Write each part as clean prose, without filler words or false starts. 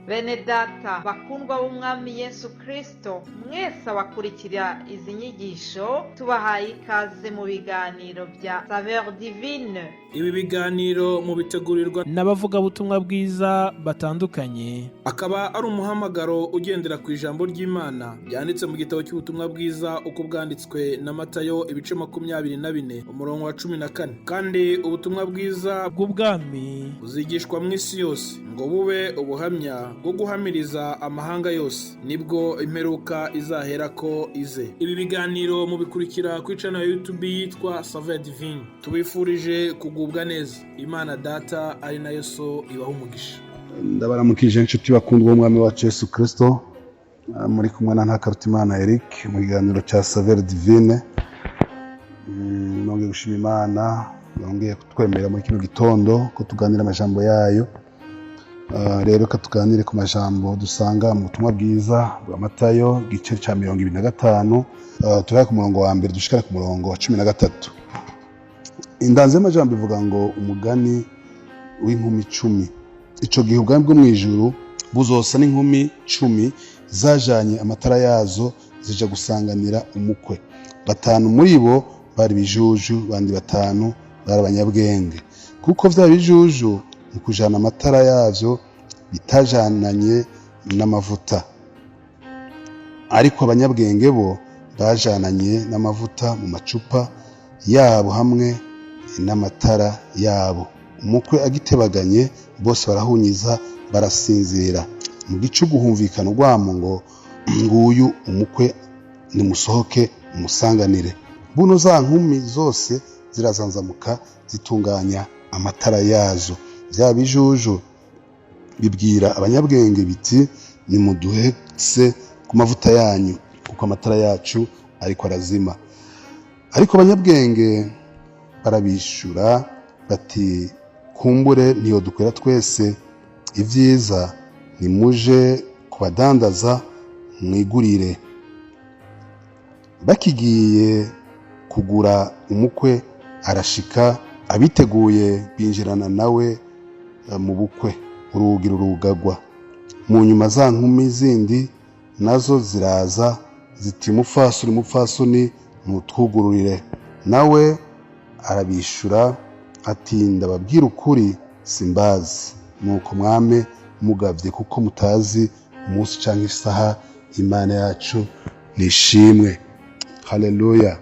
Bene data bakundwa b'umwami Yesu Kristo, mwese abakurikira izi nyigisho tubahaye ikaze mu biganiro bya Saveur Divine. Ibi biganiro mu bitegurirwa n'abavugabutumwa bwiza batandukanye, akaba ari umuhamagaro ugendera ku ijambo ry'Imana byanditse mu gitabo cy'ubutumwa bwiza uko bwanditswe na Matayo ibice 24 umurongo wa 14. Kandi ubutumwa bwiza bw'ubwami buzigishwa mu isi yose ngo bube ubuhamya bwo guhamiriza amahanga yose, nibwo imperuka izahera ko ize. Ibi biganiro mubikurikira ku channel ya YouTube yitwa Saveur Divine. Tubifurije kugubwa neza. Imana Data ari nayo so ibaho umugisha. Ndabaramukije inshuti bakundwa b'umwami wacu Yesu Kristo, muri kumwe na Ntakarutimana Eric mu kiganiro cya Saveur Divine. Nongeye gushima Imana, nongeye kutwemerera muri kino gitondo ko tuganira amajambo yayo. Rero katuganire ku majambo dusanga mu butumwa bwiza bwa Matayo gice cya 25, turi ku murongo wa mbere dushikara ku murongo wa 13. Indanze y'amajambo ivuga ngo umugani w'inkumi 10. Ico gihe ubwami bwo mwijuru buzosa n'inkumi 10 zajanye amatara yazo zija gusanganira umukwe. 5 muri bo bari bijuju, bandi 5 bari abanyabwenge. Kuko vya bijuju mu kujana amatara yazo bitajananye n'amavuta, ariko abanyabwenge bo bajananye n'amavuta mu macupa yabo hamwe n'amatara yabo. Umukwe agitebaganye bose barahunyiza barasinzira. Mu gicugu humvikana urwamo ngo nguyu umukwe nimusohoke umusanganire. Buno za nkumi zose zirazanzamuka zitunganya amatara yazo. Vya bijuju bibwira abanyabwenge biti nimuduhetse ku mavuta yanyu kuko amatara yacu ariko arazima. Ariko abanyabwenge barabishura bati kumbure niyo dukwera twese, ivyiza nimuje kubadandaza mwigurire. Bakigiye kugura umukwe arashika, abiteguye binjirana nawe mu bukwe, urugi rurugagwa. Mu nyuma za nkumi zindi nazo ziraza ziti mupfasoni mutwugururire. Nawe arabishura ati ndababwira ukuri simbazi, nuko mwame mugavye kuko mutazi umunsi canke isaha Imana yacu nishimwe. Haleluya.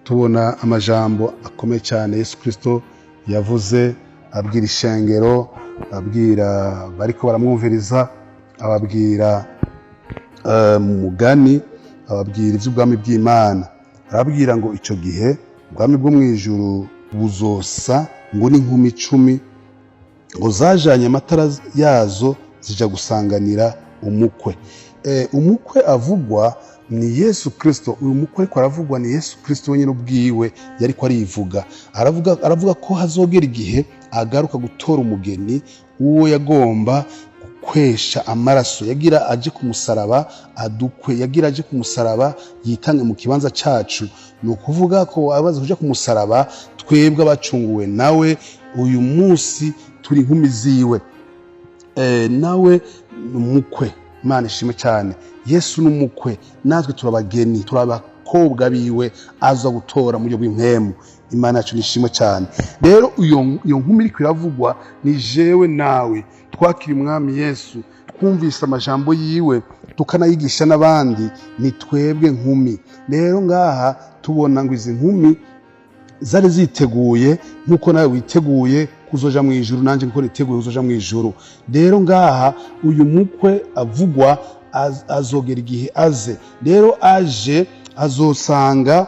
Tubona amajambo akomeye cyane Yesu Kristo yavuze abwira ishengero, abwira bariko baramwumviriza, ababwira mu mugani, ababwira ivy'ubwami bw'Imana. Arabwira ngo ico gihe ubwami bwo mwijuru buzosa ngo n'inkumi 10 ngo zajanye amatara yazo zija gusanganira umukwe. Umukwe avugwa ni Yesu Kristo. Uyu mukwe ko aravugwa ni Yesu Kristo wenyine ubwiwe yariko arivuga. Aravuga ko hazogera igihe agaruka gutora umugeni uwo yagomba gukwesha amaraso, yagira aje ku musaraba adukwe, yagira aje ku musaraba yitange mu kibanza cacu. Ni ukuvuga ko abaza kuja ku musaraba twebwe abacunguwe nawe uyu munsi turi inkumi ziwe. Nawe umukwe. Imana ishimwe cyane. Yesu n'umukwe, natwe turabageni, turabakobwa biwe aza gutora mu buryo bw'impemu. Imana yacu nishimwe cyane. Rero iyo nkumi iriko iravugwa ni jewe nawe twakira umwami Yesu, twumvise amajambo yiwe tukanayigisha n'abandi, ni twebwe nkumi. Rero ngaha tubona ngo izi nkumi zari ziteguye nkuko nawe witeguye kuzoja mu ijuru, nanje nko niteguye kuzoja mu ijuru. Rero ngaha uyu mukwe avugwa azogera igihe aze. Rero aje azosanga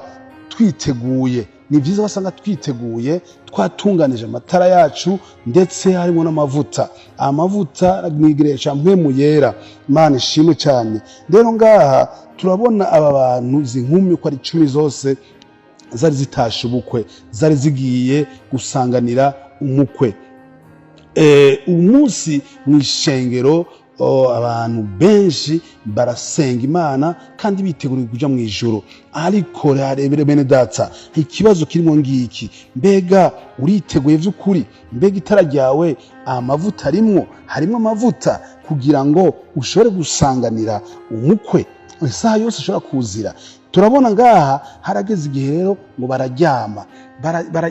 twiteguye. Ni byiza basanga twiteguye, twatunganije amatara yacu ndetse harimo n'amavuta. Amavuta nigiresha mpemu yera. Imana ishimwe cyane. Rero ngaha turabona aba bantu izi nkumi uko ari 10 zose zari zitashe ubukwe, zari zigiye gusanganira umukwe. Umunsi mw'ishengero abantu benshi barasenga Imana kandi biteguriye kuja mu ijuru, ariko harebere bene data, ikibazo kirimo ngiki: mbega uriteguye vy'ukuri? Mbega itara ryawe amavuta harimwo amavuta kugira ngo ushobore gusanganira umukwe isaha yose ushobora kuzira? Turabona ngaha harageze igihe rero ngo bararyama,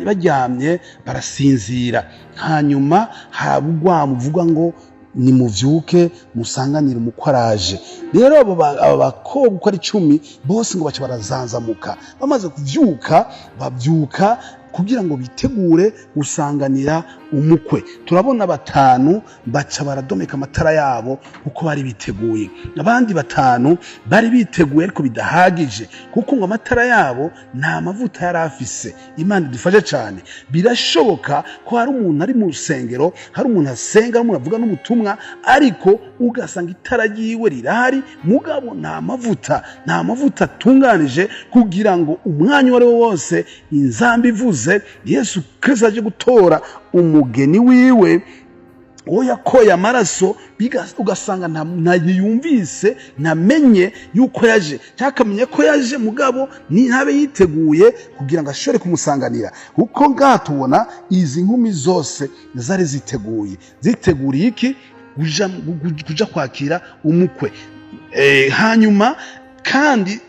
baryamye barasinzira, hanyuma harabugwa muvuga ngo nimuvyuke musanganire umukwe araje. Rero abo bakobwa uko ari 10 bose ngo baca barazanzamuka, bamaze kuvyuka bavyuka kugira ngo bitegure gusanganira umukwe. Turabona 5 baca baradomeka amatara yabo kuko bari biteguye, abandi 5 bari biteguye ariko bidahagije kuko ngo amatara yabo nta mavuta yari afise. Imana idufashe cyane. Birashoboka ko hari umuntu ari mu rusengero, hari umuntu asenga, umuntu avuga n'ubutumwa, ariko ugasanga itara ryiwe rirahari mugabo nta mavuta atunganije kugira ngo umwanya wari wose inzamba ivuze Yesu Kristo aje gutora umugeni wiwe uwo yakoye amaraso, ugasanga ntayumvise, ntamenye yuko yaje, cyakamenye ko yaje mugabo ntabe yiteguye kugira ngo ashobore kumusanganira. Kuko ngaha tubona izi nkumi zose zari ziteguriye iki? Kuja kwakira umukwe. Hanyuma kandi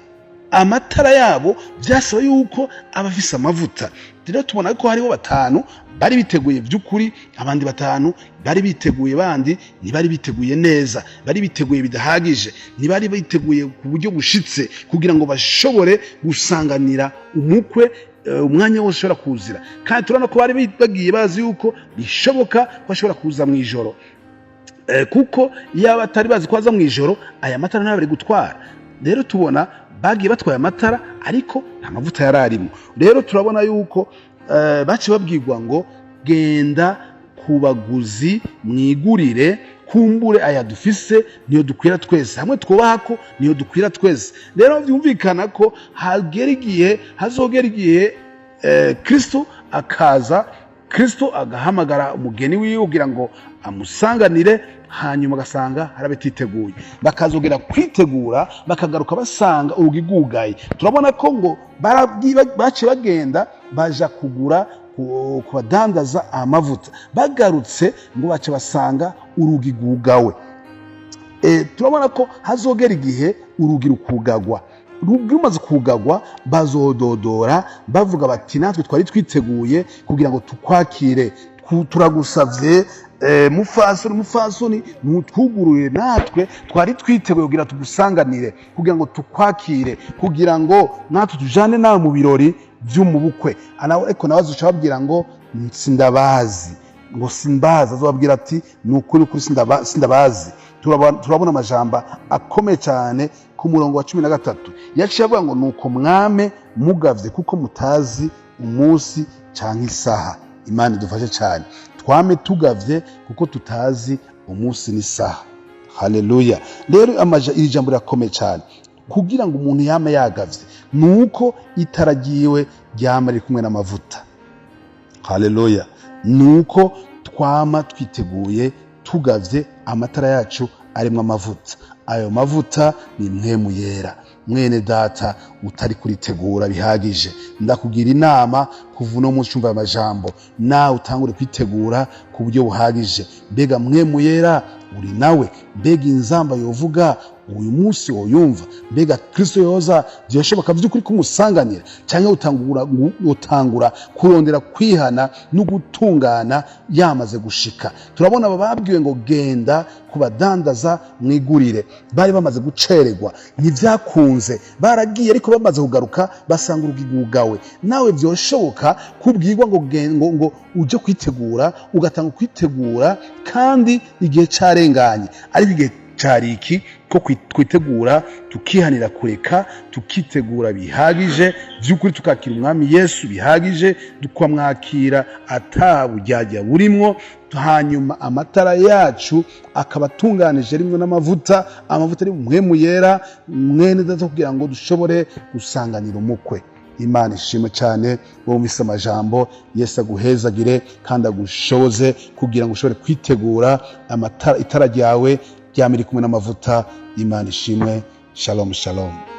amatara yabo byasaba yuko abafise amavuta. Rero tubona ko hariho 5 bari biteguye by'ukuri, abandi 5 bari biteguye, bandi ntibari biteguye neza, bari biteguye bidahagije, ntibari biteguye ku buryo bushitse kugira ngo bashobore gusanganira umukwe umwanya wose ushobora kuzira. Kandi turabona ko bari bagiye bazi yuko bishoboka ko ashobora kuza mu ijoro, kuko iyo batari bazi ko aza mu ijoro aya matara ntabari gutwara. Rero tubona bagiye batwaye amatara ariko nta mavuta yari arimo. Rero turabona yuko baci babwirwa ngo genda ku baguzi mwigurire, kumbure aya dufise niyo dukwira twese, hamwe twubaha ko niyo dukwira twese. Rero byumvikana ko hazogera igihe Kristo akaza, Kristo agahamagara umugeni wiwe kugira ngo amusanganire, hanyuma agasanga harabititeguye, bakazogera kwitegura, bakagaruka basanga urugi rwugaye. Turabona ko ngo bace bagenda baja kugura kubadandaza amavuta, bagarutse ngo bace basanga urugi rwugawe. Turabona ko hazogera igihe urugi rukugagwa. Rumaze kugagwa bazododora bavuga bati natwe twari twiteguye kugira ngo tukwakire, turagusavye mufasoni mutwugurure, natwe twari twiteguye kugira tugusanganire, kugira ngo tukwakire, kugira ngo natwe tujane nawe mu birori by'umubukwe. Ariko nawe azoca babwira ngo sindabazi, ngo simbazi. Azobabwira ati ni ukuri sindabazi. Turabona amajambo akomeye cyane ku murongo wa 13 yaciye avuga ngo nuko mwame mugavye kuko mutazi umunsi canke isaha. Imana idufashe cyane, twame tugavye kuko tutazi umunsi n'isaha. Haleluya. Rero iri jambo rirakomeye cyane kugira ngo umuntu yame yagavye, nuko itara ryiwe ryama riri kumwe n'amavuta. Haleluya. Nuko twama twiteguye tugavye, amatara yacu arimo amavuta. Ayo mavuta ni mpwemu yera. Mwene data utari kuritegura bihagije, ndakugira inama kuva no munsi cyumva amajambo nawe utangure kwitegura ku buryo buhagije. Mbega mpwemu yera uri nawe? Mbega inzamba yovuga uyu munsi woyumva? Mbega Kristo yoza byashoboka by'ukuri kumusanganira, cyangwa utangura kurondera kwihana no gutungana yamaze gushika? Turabona bababwiwe ngo genda kubadandaza mwigurire, bari bamaze gucererwa, ntibyakunze, baragiye ariko bamaze kugaruka basanga urugi rwugawe. Nawe byoshoboka kubwirwa ngo uje kwitegura, ugatanga kwitegura kandi igihe carenganye, ariko igihe cari iki ko kwitegura, tukihanira kureka, tukitegura bihagije by'ukuri, tukakira umwami Yesu bihagije, tukamwakira atabujyajya burimwo, hanyuma amatara yacu akaba atunganije rimwe n'amavuta, amavuta ari mpwemu yera, mwene data, kugira ngo dushobore gusanganira umukwe. Imana ishimwe cyane wumvise amajambo. Yesu aguhezagire kandi agushoboze kugira ngo ushobore kwitegura itara ryawe ryama iri kumwe n'amavuta y'Imana ishimwe. Shalom shalom.